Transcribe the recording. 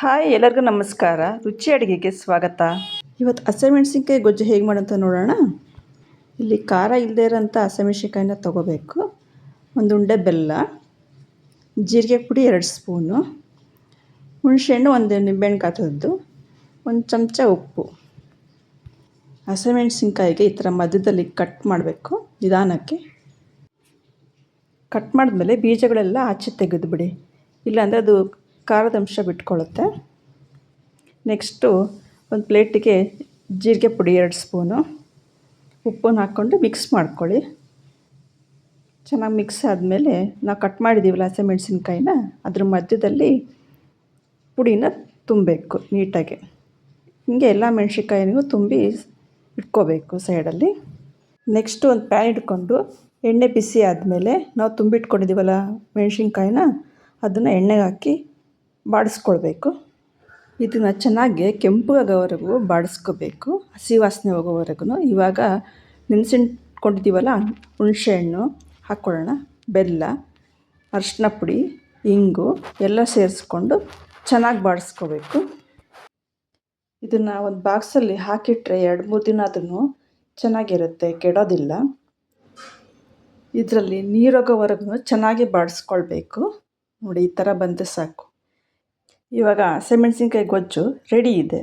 Hi, ಎಲ್ಲರಿಗೂ ನಮಸ್ಕಾರ. ರುಚಿ ಅಡುಗೆಗೆ ಸ್ವಾಗತ. ಇವತ್ತು ಹಸಿಮೆಣಸಿನ್ಕಾಯಿ ಗೊಜ್ಜು ಹೇಗೆ ಮಾಡೋಂತ ನೋಡೋಣ. ಇಲ್ಲಿ ಖಾರ ಇಲ್ಲದೇ ಇರೋಂಥ ಹಸಿಮೆಣಸಿನ್ಕಾಯಿನ ತೊಗೋಬೇಕು. ಒಂದು ಉಂಡೆ ಬೆಲ್ಲ, ಜೀರಿಗೆ ಪುಡಿ 2 ಸ್ಪೂನು, ಹುಣಸೆಹಣ್ಣು ಒಂದು ನಿಂಬೆಹಣ್ಣು ಗಾತ್ರದ್ದು, ಒಂದು ಚಮಚ ಉಪ್ಪು. ಹಸಿಮೆಣಸಿನ್ಕಾಯಿಗೆ ಈ ಥರ ಮಧ್ಯದಲ್ಲಿ ಕಟ್ ಮಾಡಬೇಕು ನಿಧಾನಕ್ಕೆ. ಕಟ್ ಮಾಡಿದ್ಮೇಲೆ ಬೀಜಗಳೆಲ್ಲ ಆಚೆ ತೆಗೆದುಬಿಡಿ, ಇಲ್ಲಾಂದರೆ ಅದು ಖಾರದ ಅಂಶ ಬಿಟ್ಕೊಳ್ಳುತ್ತೆ. ನೆಕ್ಸ್ಟು ಒಂದು ಪ್ಲೇಟಿಗೆ ಜೀರಿಗೆ ಪುಡಿ 2 ಸ್ಪೂನು, ಉಪ್ಪನ್ನು ಹಾಕ್ಕೊಂಡು ಮಿಕ್ಸ್ ಮಾಡ್ಕೊಳ್ಳಿ. ಚೆನ್ನಾಗಿ ಮಿಕ್ಸ್ ಆದಮೇಲೆ ನಾವು ಕಟ್ ಮಾಡಿದ್ದೀವಲ್ಲ ಹಸಿಮೆಣಸಿನ್ಕಾಯಿನ ಅದ್ರ ಮಧ್ಯದಲ್ಲಿ ಪುಡಿನ ತುಂಬಬೇಕು ನೀಟಾಗಿ. ಹೀಗೆ ಎಲ್ಲ ಮೆಣಸಿನ್ಕಾಯಿನೂ ತುಂಬಿ ಇಟ್ಕೋಬೇಕು ಸೈಡಲ್ಲಿ. ನೆಕ್ಸ್ಟು ಒಂದು ಪ್ಯಾನ್ ಇಟ್ಕೊಂಡು ಎಣ್ಣೆ ಬಿಸಿ ಆದಮೇಲೆ ನಾವು ತುಂಬಿಟ್ಕೊಂಡಿದ್ದೀವಲ್ಲ ಮೆಣಸಿನ್ಕಾಯಿನ ಅದನ್ನು ಎಣ್ಣೆಗೆ ಹಾಕಿ ಬಾಡಿಸ್ಕೊಳ್ಬೇಕು. ಇದನ್ನು ಚೆನ್ನಾಗಿ ಕೆಂಪಗಾಗೋವರೆಗೂ ಬಾಡಿಸ್ಕೋಬೇಕು, ಹಸಿ ವಾಸನೆ ಹೋಗೋವರೆಗೂ. ಇವಾಗ ನೆನೆಸಿಟ್ಕೊಂಡಿದ್ದೀವಲ್ಲ ಹುಣಸೆಹಣ್ಣು ಹಾಕ್ಕೊಳ್ಳೋಣ, ಬೆಲ್ಲ, ಅರಿಶಿನ ಪುಡಿ, ಇಂಗು ಎಲ್ಲ ಸೇರಿಸ್ಕೊಂಡು ಚೆನ್ನಾಗಿ ಬಾಡಿಸ್ಕೋಬೇಕು. ಇದನ್ನು ಒಂದು ಬಾಕ್ಸಲ್ಲಿ ಹಾಕಿಟ್ರೆ 2-3 ದಿನ ಆದ್ರೂ ಚೆನ್ನಾಗಿರುತ್ತೆ, ಕೆಡೋದಿಲ್ಲ. ಇದರಲ್ಲಿ ನೀರೋಗೋವರೆಗೂ ಚೆನ್ನಾಗಿ ಬಾಡಿಸ್ಕೊಳ್ಬೇಕು. ನೋಡಿ, ಈ ಥರ ಬಂದರೆ ಸಾಕು. ಇವಾಗ ಹಸಿಮೆಣಸಿನ್ಕಾಯಿ ಗೊಜ್ಜು ರೆಡಿ ಇದೆ.